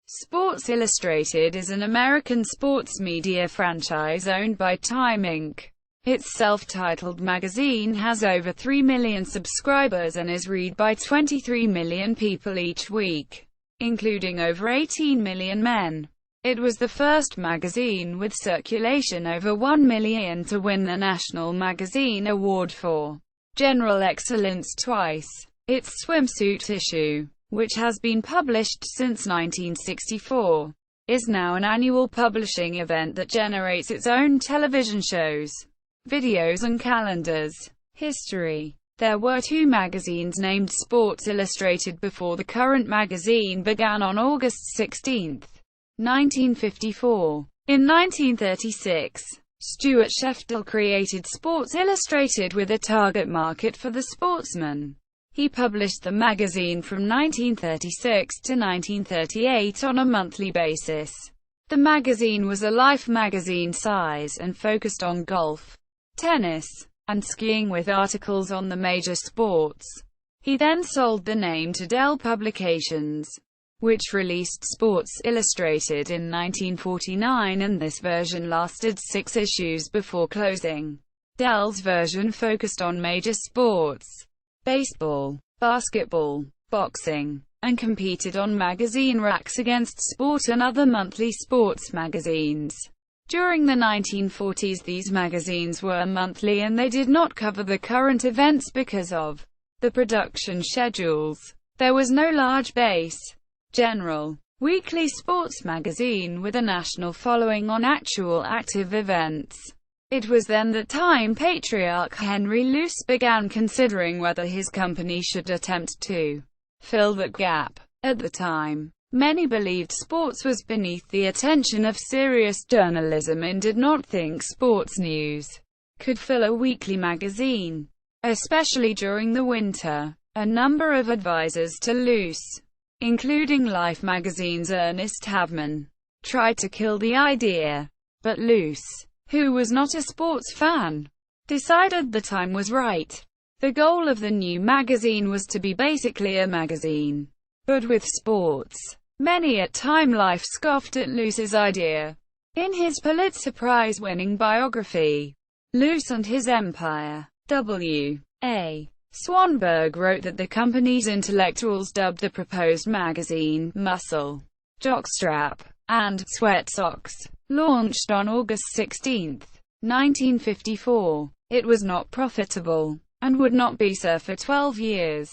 Sports Illustrated is an American sports media franchise owned by Time Inc. Its self-titled magazine has over 3 million subscribers and is read by 23 million people each week, including over 18 million men. It was the first magazine with circulation over 1 million to win the National Magazine Award for General Excellence twice. Its swimsuit issue, which has been published since 1964, is now an annual publishing event that generates its own television shows, videos and calendars. History. There were two magazines named Sports Illustrated before the current magazine began on August 16, 1954. In 1936, Stuart Sheffield created Sports Illustrated with a target market for the sportsman. He published the magazine from 1936 to 1938 on a monthly basis. The magazine was a Life magazine size and focused on golf, tennis, and skiing with articles on the major sports. He then sold the name to Dell Publications, which released Sports Illustrated in 1949, and this version lasted 6 issues before closing. Dell's version focused on major sports, baseball, basketball, boxing, and competed on magazine racks against Sport and other monthly sports magazines. During the 1940s, these magazines were monthly and they did not cover the current events because of the production schedules. There was no large base, general, weekly sports magazine with a national following on actual active events. It was then that Time patriarch Henry Luce began considering whether his company should attempt to fill that gap. At the time, many believed sports was beneath the attention of serious journalism and did not think sports news could fill a weekly magazine, especially during the winter. A number of advisors to Luce, including Life magazine's Ernest Havemann, tried to kill the idea, but Luce, who was not a sports fan, decided the time was right. The goal of the new magazine was to be basically a magazine, but with sports. Many at Time Life scoffed at Luce's idea. In his Pulitzer Prize-winning biography, Luce and His Empire, W.A. Swanberg wrote that the company's intellectuals dubbed the proposed magazine Muscle, Jockstrap, and Sweat Socks. Launched on August 16, 1954, it was not profitable, and would not be so for 12 years,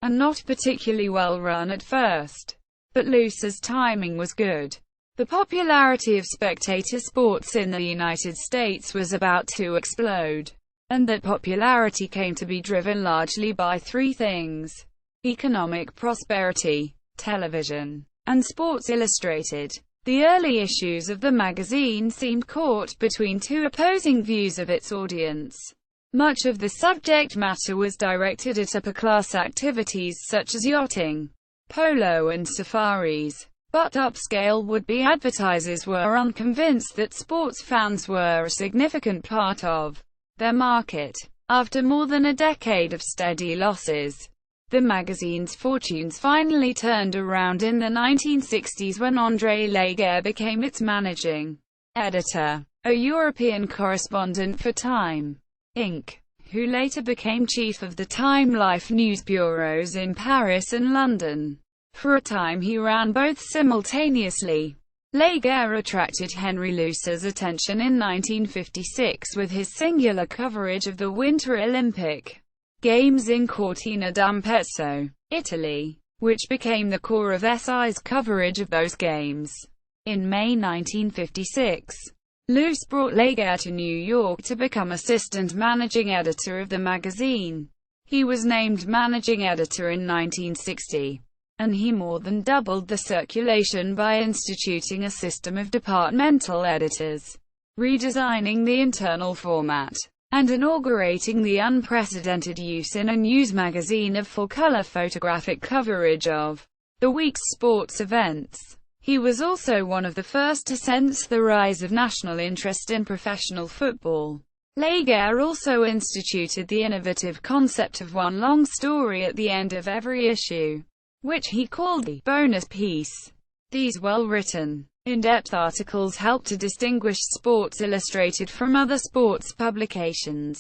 and not particularly well run at first. But Luce's timing was good. The popularity of spectator sports in the United States was about to explode, and that popularity came to be driven largely by 3 things: economic prosperity, television, and Sports Illustrated. The early issues of the magazine seemed caught between 2 opposing views of its audience. Much of the subject matter was directed at upper-class activities such as yachting, polo and safaris, but upscale would-be advertisers were unconvinced that sports fans were a significant part of their market. After more than a decade of steady losses, the magazine's fortunes finally turned around in the 1960s when André Laguerre became its managing editor, a European correspondent for Time Inc., who later became chief of the Time Life news bureaus in Paris and London. For a time he ran both simultaneously. Laguerre attracted Henry Luce's attention in 1956 with his singular coverage of the Winter Olympic Games in Cortina d'Ampezzo, Italy, which became the core of SI's coverage of those games. In May 1956, Luce brought Laguerre to New York to become assistant managing editor of the magazine. He was named managing editor in 1960, and he more than doubled the circulation by instituting a system of departmental editors, redesigning the internal format, and inaugurating the unprecedented use in a news magazine of full-color photographic coverage of the week's sports events. He was also one of the first to sense the rise of national interest in professional football. Laguerre also instituted the innovative concept of one long story at the end of every issue, which he called the bonus piece. These well-written, in-depth articles helped to distinguish Sports Illustrated from other sports publications,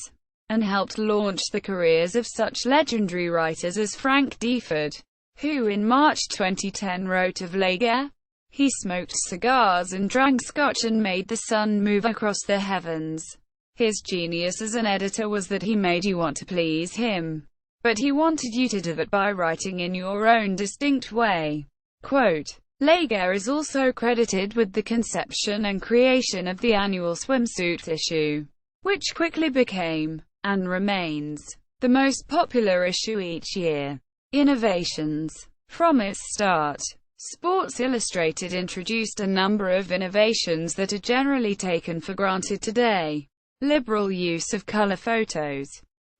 and helped launch the careers of such legendary writers as Frank Deford, who in March 2010 wrote of Lager, "He smoked cigars and drank scotch and made the sun move across the heavens. His genius as an editor was that he made you want to please him. But he wanted you to do that by writing in your own distinct way." Quote, Lager is also credited with the conception and creation of the annual swimsuit issue, which quickly became, and remains, the most popular issue each year. Innovations. From its start, Sports Illustrated introduced a number of innovations that are generally taken for granted today. Liberal use of color photos.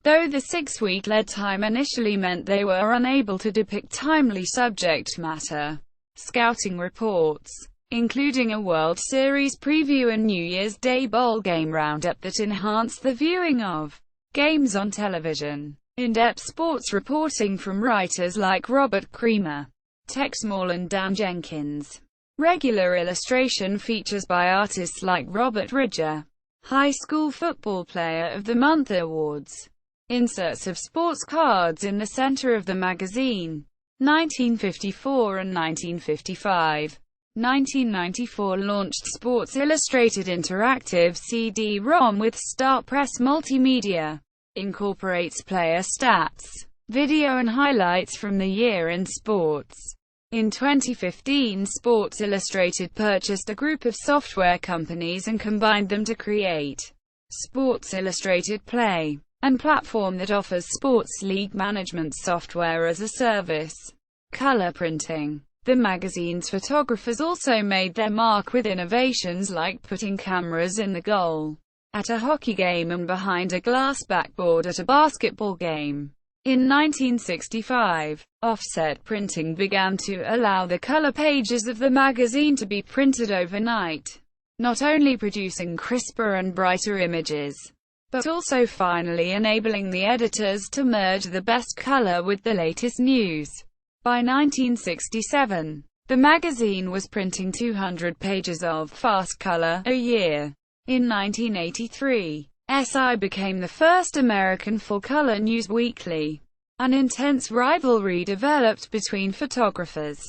Though the 6-week lead time initially meant they were unable to depict timely subject matter, scouting reports, including a World Series preview and New Year's Day bowl game roundup that enhanced the viewing of games on television. In-depth sports reporting from writers like Robert Creamer, Tex Moore and Dan Jenkins. Regular illustration features by artists like Robert Ridger. High School Football Player of the Month awards. Inserts of sports cards in the center of the magazine. 1954 and 1955. 1994 launched Sports Illustrated Interactive CD-ROM with Star Press Multimedia. Incorporates player stats, video and highlights from the year in sports. In 2015, Sports Illustrated purchased a group of software companies and combined them to create Sports Illustrated Play, an platform that offers sports league management software as a service. Color printing. The magazine's photographers also made their mark with innovations like putting cameras in the goal at a hockey game and behind a glass backboard at a basketball game. In 1965, offset printing began to allow the color pages of the magazine to be printed overnight, not only producing crisper and brighter images, but also finally enabling the editors to merge the best color with the latest news. By 1967, the magazine was printing 200 pages of fast color a year. In 1983, SI became the first American full-color news weekly. An intense rivalry developed between photographers,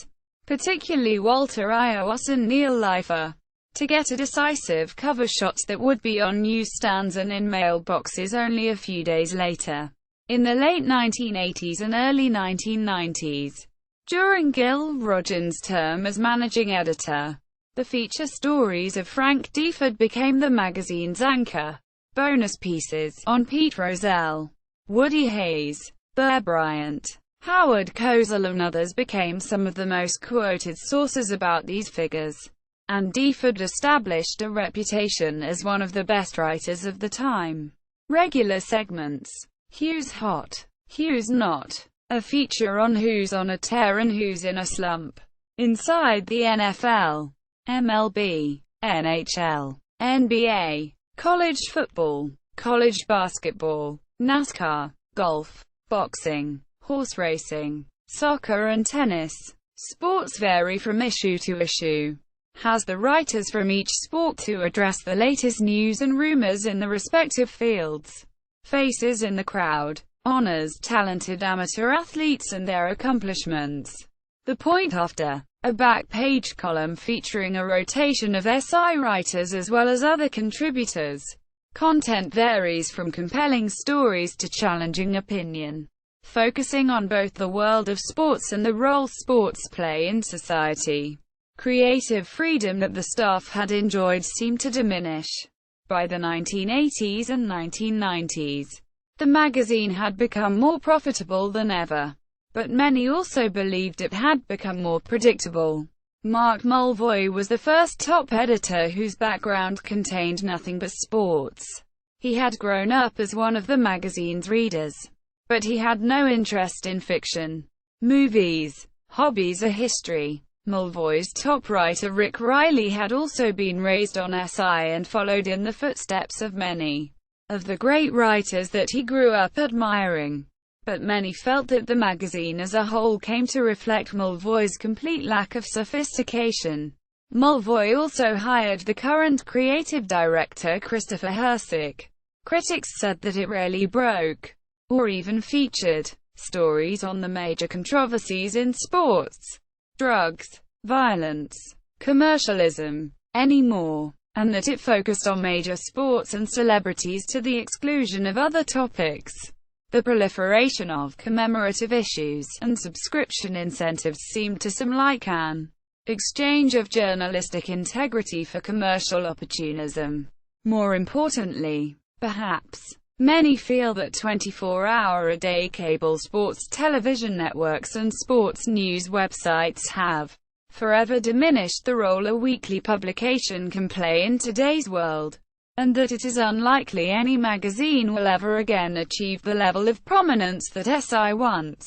particularly Walter Ios and Neil Leifer, to get a decisive cover shots that would be on newsstands and in mailboxes only a few days later. In the late 1980s and early 1990s, during Gil Rodgin's term as managing editor, the feature stories of Frank Deford became the magazine's anchor. Bonus pieces on Pete Rozelle, Woody Hayes, Bear Bryant, Howard Cosell and others became some of the most quoted sources about these figures, and Deford established a reputation as one of the best writers of the time. Regular segments. Who's Hot? Who's Not? A feature on who's on a tear and who's in a slump. Inside the NFL, MLB, NHL, NBA, college football, college basketball, NASCAR, golf, boxing, horse racing, soccer and tennis. Sports vary from issue to issue. Has the writers from each sport to address the latest news and rumors in the respective fields. Faces in the crowd. Honors talented amateur athletes and their accomplishments. The Point After. A back-page column featuring a rotation of SI writers as well as other contributors. Content varies from compelling stories to challenging opinion, focusing on both the world of sports and the role sports play in society. Creative freedom that the staff had enjoyed seemed to diminish. By the 1980s and 1990s, the magazine had become more profitable than ever, but many also believed it had become more predictable. Mark Mulvoy was the first top editor whose background contained nothing but sports. He had grown up as one of the magazine's readers, but he had no interest in fiction, movies, hobbies or history. Mulvoy's top writer Rick Riley had also been raised on SI and followed in the footsteps of many of the great writers that he grew up admiring. but many felt that the magazine as a whole came to reflect Mulvoy's complete lack of sophistication. Mulvoy also hired the current creative director Christopher Hersick. Critics said that it rarely broke, or even featured, stories on the major controversies in sports, drugs, violence, commercialism, anymore, and that it focused on major sports and celebrities to the exclusion of other topics. The proliferation of commemorative issues and subscription incentives seemed to some like an exchange of journalistic integrity for commercial opportunism. More importantly, perhaps, many feel that 24-hour-a-day cable sports television networks and sports news websites have forever diminished the role a weekly publication can play in today's world, and that it is unlikely any magazine will ever again achieve the level of prominence that SI once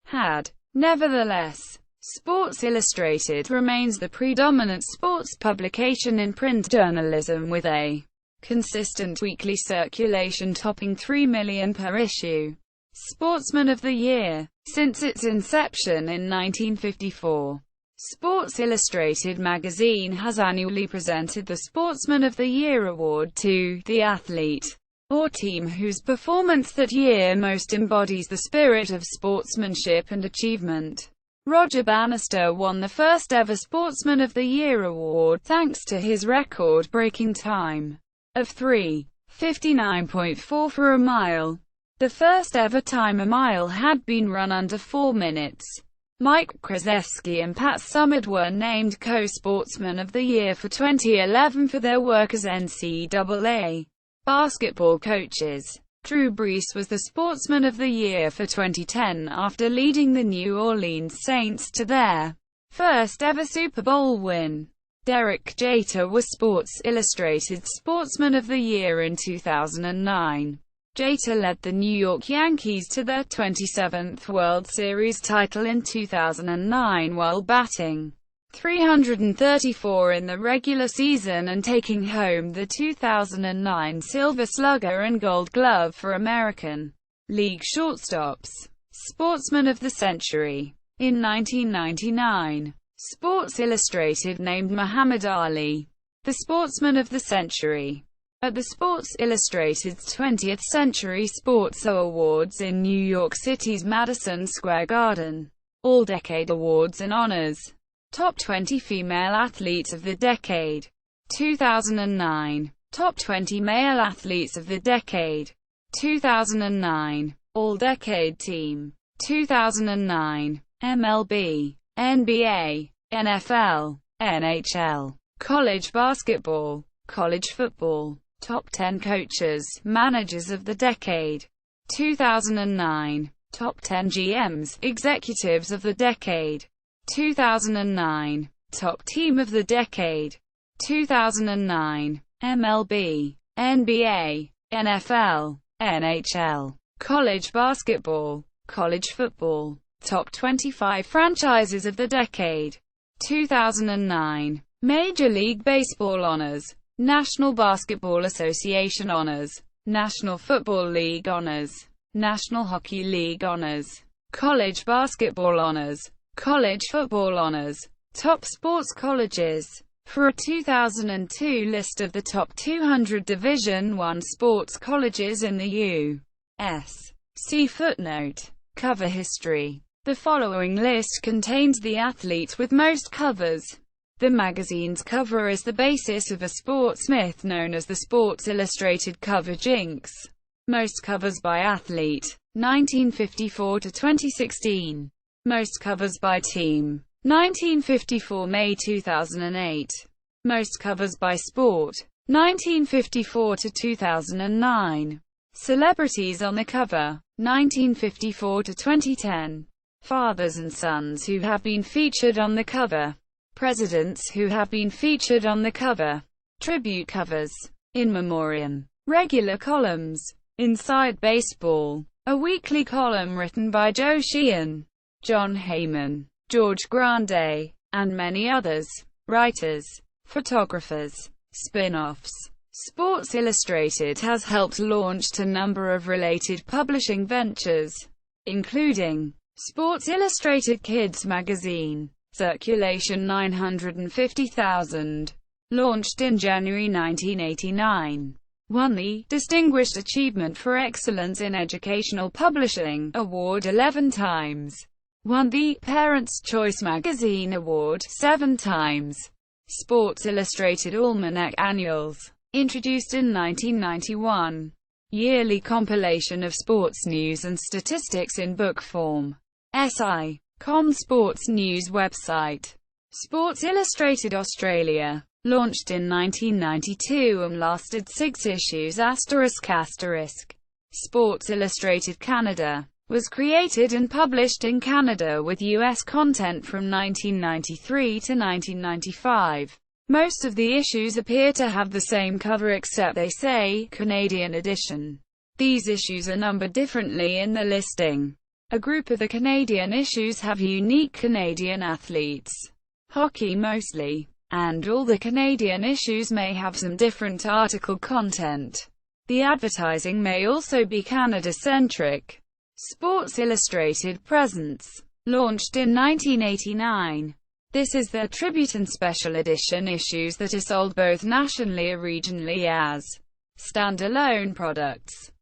had. Nevertheless, Sports Illustrated remains the predominant sports publication in print journalism, with a consistent weekly circulation topping 3 million per issue. Sportsman of the Year. Since its inception in 1954, Sports Illustrated magazine has annually presented the Sportsman of the Year award to the athlete or team whose performance that year most embodies the spirit of sportsmanship and achievement. Roger Bannister won the first ever Sportsman of the Year award thanks to his record-breaking time of 3:59.4 for a mile. The first ever time a mile had been run under 4 minutes. Mike Krzyzewski and Pat Summitt were named Co-Sportsman of the Year for 2011 for their work as NCAA basketball coaches. Drew Brees was the Sportsman of the Year for 2010 after leading the New Orleans Saints to their first ever Super Bowl win. Derek Jeter was Sports Illustrated's Sportsman of the Year in 2009. Jeter led the New York Yankees to their 27th World Series title in 2009 while batting .334 in the regular season and taking home the 2009 Silver Slugger and Gold Glove for American League shortstops. Sportsman of the Century. In 1999, Sports Illustrated named Muhammad Ali the Sportsman of the Century at the Sports Illustrated's 20th Century Sports Awards in New York City's Madison Square Garden. All-Decade Awards and Honors. Top 20 Female Athletes of the Decade. 2009. Top 20 Male Athletes of the Decade. 2009. All-Decade Team. 2009. MLB, NBA, NFL, NHL, College Basketball, College Football. Top 10 Coaches, Managers of the Decade. 2009. Top 10 GMs, Executives of the Decade. 2009. Top Team of the Decade. 2009. MLB, NBA, NFL, NHL, College Basketball, College Football. Top 25 Franchises of the Decade. 2009. Major League Baseball Honors, National Basketball Association Honors, National Football League Honors, National Hockey League Honors, College Basketball Honors, College Football Honors. Top Sports Colleges. For a 2002 list of the top 200 Division I sports colleges in the U.S., see footnote. Cover history. The following list contains the athletes with most covers. The magazine's cover is the basis of a sports myth known as the Sports Illustrated cover jinx. Most covers by athlete, 1954 to 2016. Most covers by team, 1954 May 2008. Most covers by sport, 1954 to 2009. Celebrities on the cover, 1954 to 2010. Fathers and sons who have been featured on the cover. Presidents who have been featured on the cover. Tribute covers. In memoriam. Regular columns. Inside Baseball. A weekly column written by Joe Sheehan, John Heyman, George Grande, and many others. Writers. Photographers. Spin-offs. Sports Illustrated has helped launch a number of related publishing ventures. including Sports Illustrated Kids magazine, circulation 950,000, launched in January 1989. Won the Distinguished Achievement for Excellence in Educational Publishing award 11 times. Won the Parents' Choice Magazine Award 7 times. Sports Illustrated Almanac Annuals, introduced in 1991. Yearly compilation of sports news and statistics in book form. SI.com Sports News website. Sports Illustrated Australia, launched in 1992 and lasted 6 issues. Sports Illustrated Canada was created and published in Canada with U.S. content from 1993 to 1995. Most of the issues appear to have the same cover except they say Canadian edition. These issues are numbered differently in the listing. A group of the Canadian issues have unique Canadian athletes. Hockey mostly. And all the Canadian issues may have some different article content. The advertising may also be Canada-centric. Sports Illustrated Presents, launched in 1989. This is their tribute and special edition issues that are sold both nationally or regionally as standalone products.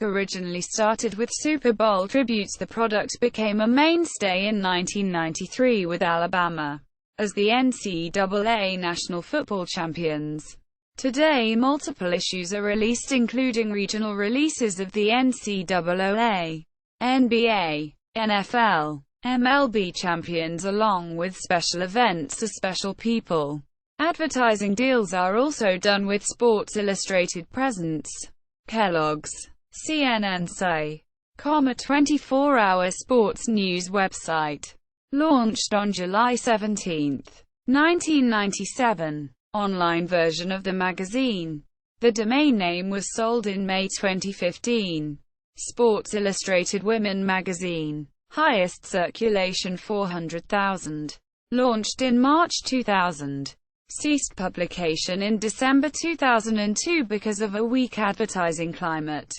Originally started with Super Bowl tributes. The product became a mainstay in 1993 with Alabama as the NCAA National Football Champions. Today multiple issues are released including regional releases of the NCAA, NBA, NFL, MLB champions along with special events or special people. Advertising deals are also done with Sports Illustrated Presents. Kellogg's, CNN Say, a 24-hour sports news website. Launched on July 17, 1997. Online version of the magazine. The domain name was sold in May 2015. Sports Illustrated Women magazine. Highest circulation 400,000. Launched in March 2000. Ceased publication in December 2002 because of a weak advertising climate.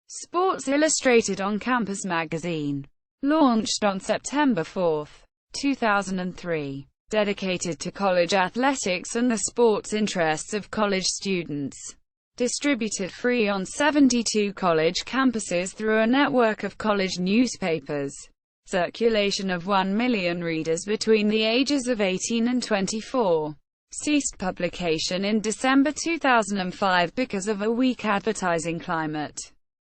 Sports Illustrated On Campus magazine. Launched on September 4, 2003. Dedicated to college athletics and the sports interests of college students. Distributed free on 72 college campuses through a network of college newspapers. Circulation of 1 million readers between the ages of 18 and 24. Ceased publication in December 2005 because of a weak advertising climate.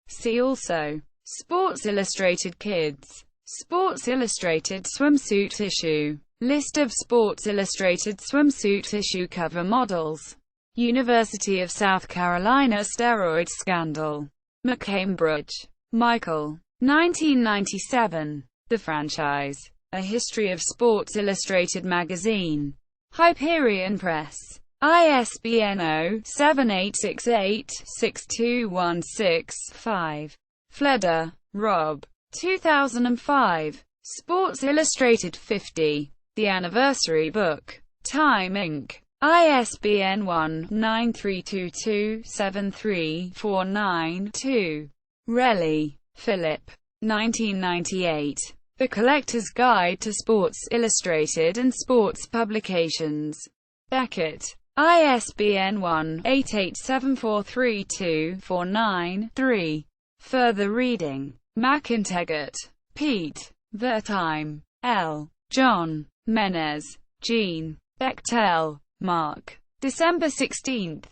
See also Sports Illustrated Kids. Sports Illustrated Swimsuit issue. List of Sports Illustrated swimsuit issue cover models. University of South Carolina steroid scandal. McCambridge, Michael. 1997. The Franchise. A History of Sports Illustrated magazine. Hyperion Press. ISBN 0-7868-62165. Fleder, Rob. 2005. Sports Illustrated 50. The Anniversary Book. Time Inc. ISBN 1-9322-73492. Relly, Philip. 1998. The Collector's Guide to Sports Illustrated and Sports Publications. Beckett. ISBN 1-887432-49-3. Further reading. McInteggart, Pete. The Time. L. John. Menez. Jean. Bechtel. Mark. December 16,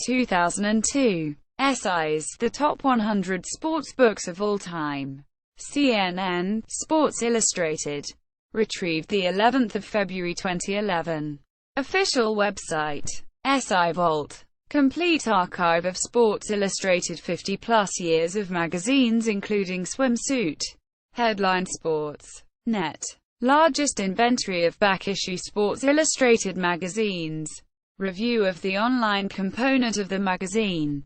2002. Essays. The Top 100 Sports Books of All Time. CNN. Sports Illustrated. Retrieved the 11th of February 2011. Official website. SI Vault. Complete archive of Sports Illustrated 50-plus years of magazines including Swimsuit. Headline Sports. Net. Largest inventory of back-issue Sports Illustrated magazines. Review of the online component of the magazine.